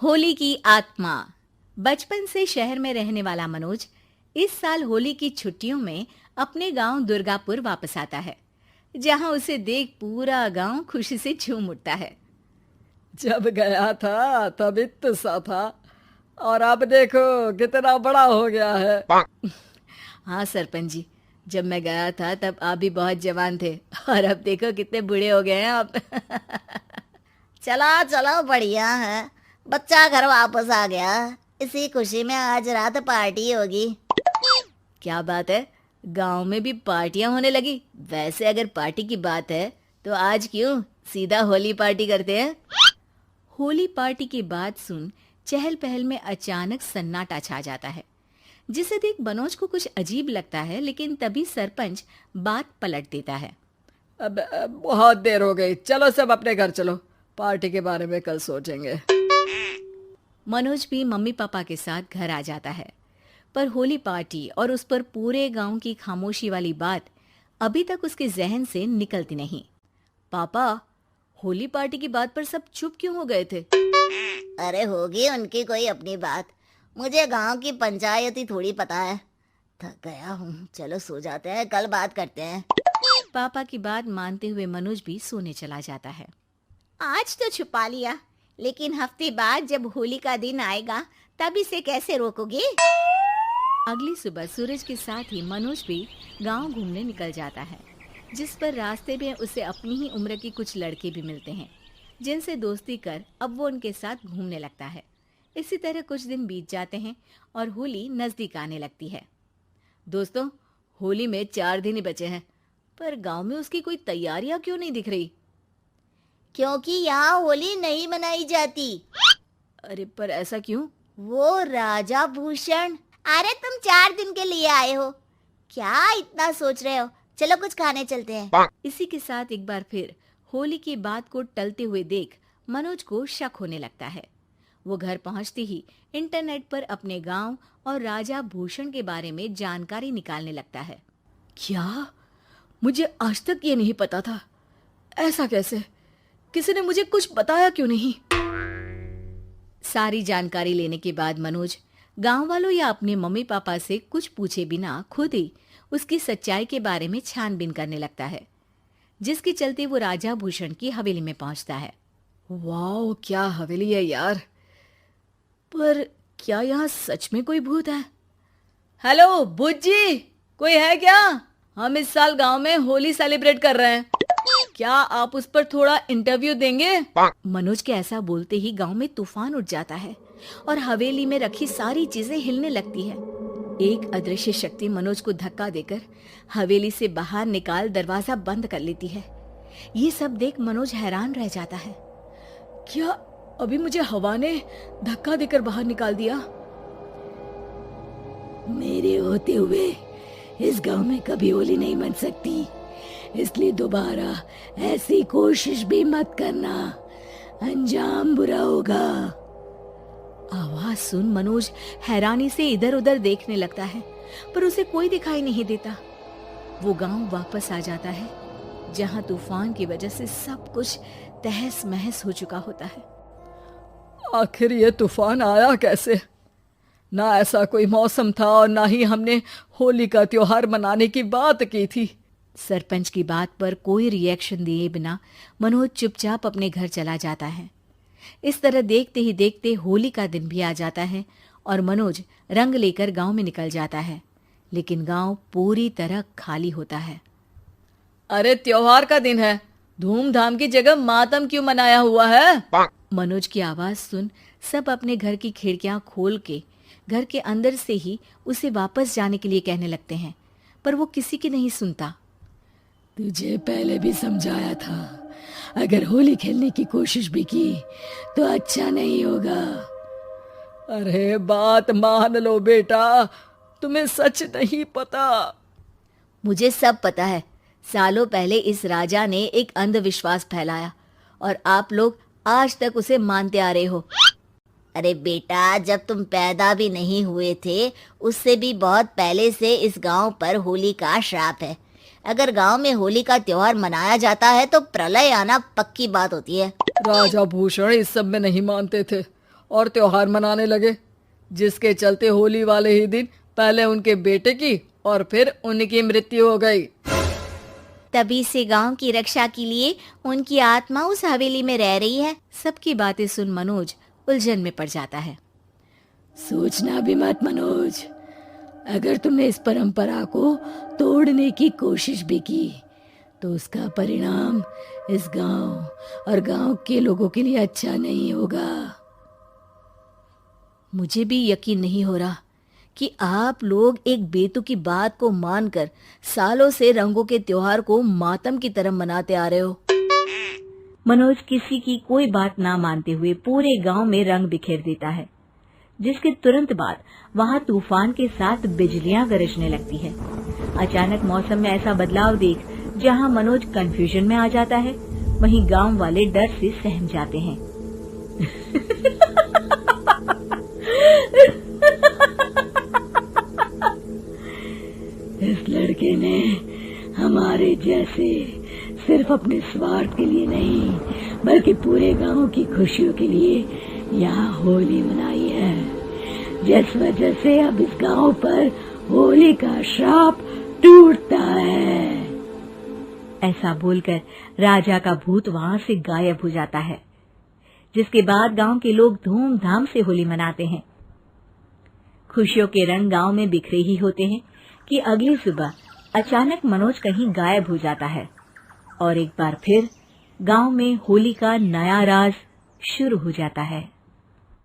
होली की आत्मा। बचपन से शहर में रहने वाला मनोज इस साल होली की छुट्टियों में अपने गांव दुर्गापुर वापस आता है, जहां उसे देख पूरा गांव खुशी से झूम उठता है। जब गया था तब इतना सा था और अब देखो कितना बड़ा हो गया है। हाँ सरपंच जी, जब मैं गया था तब आप भी बहुत जवान थे और अब देखो कितने बूढ़े हो गए हैं आप। चलो चलो, बढ़िया है। बच्चा घर वापस आ गया। इसी खुशी में आज रात पार्टी होगी। क्या बात है, गांव में भी पार्टियां होने लगी। वैसे अगर पार्टी की बात है तो आज क्यों सीधा होली पार्टी करते हैं। होली पार्टी की बात सुन चहल पहल में अचानक सन्नाटा छा जाता है, जिसे देख मनोज को कुछ अजीब लगता है। लेकिन तभी सरपंच बात पलट देता है। अब बहुत देर हो गई, चलो सब अपने घर चलो, पार्टी के बारे में कल सोचेंगे। मनोज भी मम्मी पापा के साथ घर आ जाता है, पर होली पार्टी और उस पर पूरे गांव की खामोशी वाली बात अभी तक उसके जहन से निकलती नहीं। पापा, होली पार्टी की बात पर सब चुप क्यों हो गए थे? अरे होगी उनकी कोई अपनी बात। मुझे गांव की पंचायत ही थोड़ी पता है। थक गया हूँ, चलो सो जाते हैं, कल बात करते हैं। पापा की बात मानते हुए मनोज भी सोने चला जाता है। आज तो छुपा लिया, लेकिन हफ्ते बाद जब होली का दिन आएगा तब इसे कैसे रोकोगे? अगली सुबह सूरज के साथ ही मनोज भी गांव घूमने निकल जाता है, जिस पर रास्ते में उसे अपनी ही उम्र के कुछ लड़के भी मिलते हैं, जिनसे दोस्ती कर अब वो उनके साथ घूमने लगता है। इसी तरह कुछ दिन बीत जाते हैं और होली नजदीक आने लगती है। दोस्तों, होली में 4 दिन ही बचे हैं, पर गांव में उसकी कोई तैयारियां क्यों नहीं दिख रही? क्योंकि यहाँ होली नहीं मनाई जाती। अरे पर ऐसा क्यों? वो राजा भूषण। अरे तुम 4 दिन के लिए आए हो, क्या इतना सोच रहे हो? चलो कुछ खाने चलते हैं। इसी के साथ एक बार फिर होली की बात को टलते हुए देख मनोज को शक होने लगता है। वो घर पहुंचते ही इंटरनेट पर अपने गांव और राजा भूषण के बारे में जानकारी निकालने लगता है। क्या? मुझे आज तक ये नहीं पता था। ऐसा कैसे? किसी ने मुझे कुछ बताया क्यों नहीं? सारी जानकारी लेने के बाद मनोज गांव वालों या अपने मम्मी पापा से कुछ पूछे बिना खुद ही उसकी सच्चाई के बारे में छानबीन करने लगता है, जिसके चलते वो राजा भूषण की हवेली में पहुंचता है। वाह, क्या हवेली है यार। पर क्या यहाँ सच में कोई भूत है? हेलो भूत जी, कोई है क्या? हम इस साल गांव में होली सेलिब्रेट कर रहे हैं, क्या आप उस पर थोड़ा इंटरव्यू देंगे? मनोज के ऐसा बोलते ही गांव में तूफान उठ जाता है और हवेली में रखी सारी चीजें हिलने लगती है। एक अदृश्य शक्ति मनोज को धक्का देकर हवेली से बाहर निकाल दरवाजा बंद कर लेती है। ये सब देख मनोज हैरान रह जाता है। क्या अभी मुझे हवा ने धक्का देकर बाहर निकाल दिया? मेरे होते हुए इस गांव में कभी होली नहीं मन सकती, इसलिए दोबारा ऐसी कोशिश भी मत करना, अंजाम बुरा होगा। आवाज सुन मनोज हैरानी से इधर उधर देखने लगता है, पर उसे कोई दिखाई नहीं देता। वो गांव वापस आ जाता है, जहां तूफान की वजह से सब कुछ तहस महस हो चुका होता है। आखिर ये तूफान आया कैसे? ना ऐसा कोई मौसम था और ना ही हमने होली का त्योहार मनाने की बात की थी। सरपंच की बात पर कोई रिएक्शन दिए बिना मनोज चुपचाप अपने घर चला जाता है। इस तरह देखते ही देखते होली का दिन भी आ जाता है और मनोज रंग लेकर गांव में निकल जाता है, लेकिन गांव पूरी तरह खाली होता है। अरे त्योहार का दिन है, धूमधाम की जगह मातम क्यों मनाया हुआ है? मनोज की आवाज सुन सब अपने घर की खिड़कियां खोल के घर के अंदर से ही उसे वापस जाने के लिए कहने लगते हैं, पर वो किसी की नहीं सुनता। तुझे पहले भी समझाया था, अगर होली खेलने की कोशिश भी की तो अच्छा नहीं होगा। अरे बात मान लो बेटा, तुम्हें सच नहीं पता। मुझे सब पता है। सालों पहले इस राजा ने एक अंधविश्वास फैलाया और आप लोग आज तक उसे मानते आ रहे हो। अरे बेटा, जब तुम पैदा भी नहीं हुए थे उससे भी बहुत पहले से इस गांव पर होली का श्राप है। अगर गांव में होली का त्योहार मनाया जाता है तो प्रलय आना पक्की बात होती है। राजा भूषण इस सब में नहीं मानते थे और त्योहार मनाने लगे, जिसके चलते होली वाले ही दिन पहले उनके बेटे की और फिर उनकी मृत्यु हो गई। तभी से गांव की रक्षा के लिए उनकी आत्मा उस हवेली में रह रही है। सबकी बातें सुन मनोज उलझन में पड़ जाता है। सोचना भी मत मनोज, अगर तुमने इस परंपरा को तोड़ने की कोशिश भी की तो उसका परिणाम इस गांव और गांव के लोगों के लिए अच्छा नहीं होगा। मुझे भी यकीन नहीं हो रहा कि आप लोग एक बेतुकी बात को मानकर सालों से रंगों के त्योहार को मातम की तरह मनाते आ रहे हो। मनोज किसी की कोई बात ना मानते हुए पूरे गांव में रंग बिखेर देता है, जिसके तुरंत बाद वहां तूफान के साथ बिजलियां गरजने लगती है। अचानक मौसम में ऐसा बदलाव देख जहां मनोज कंफ्यूजन में आ जाता है, वहीं गांव वाले डर से सहम जाते हैं। इस लड़के ने हमारे जैसे सिर्फ अपने स्वार्थ के लिए नहीं बल्कि पूरे गांव की खुशियों के लिए यहाँ होली मनाई है, जिस वजह से अब इस गांव पर होली का श्राप टूटता है। ऐसा बोलकर राजा का भूत वहां से गायब हो जाता है, जिसके बाद गांव के लोग धूमधाम से होली मनाते हैं। खुशियों के रंग गांव में बिखरे ही होते हैं कि अगली सुबह अचानक मनोज कहीं गायब हो जाता है और एक बार फिर गांव में होली का नया राज शुरू हो जाता है।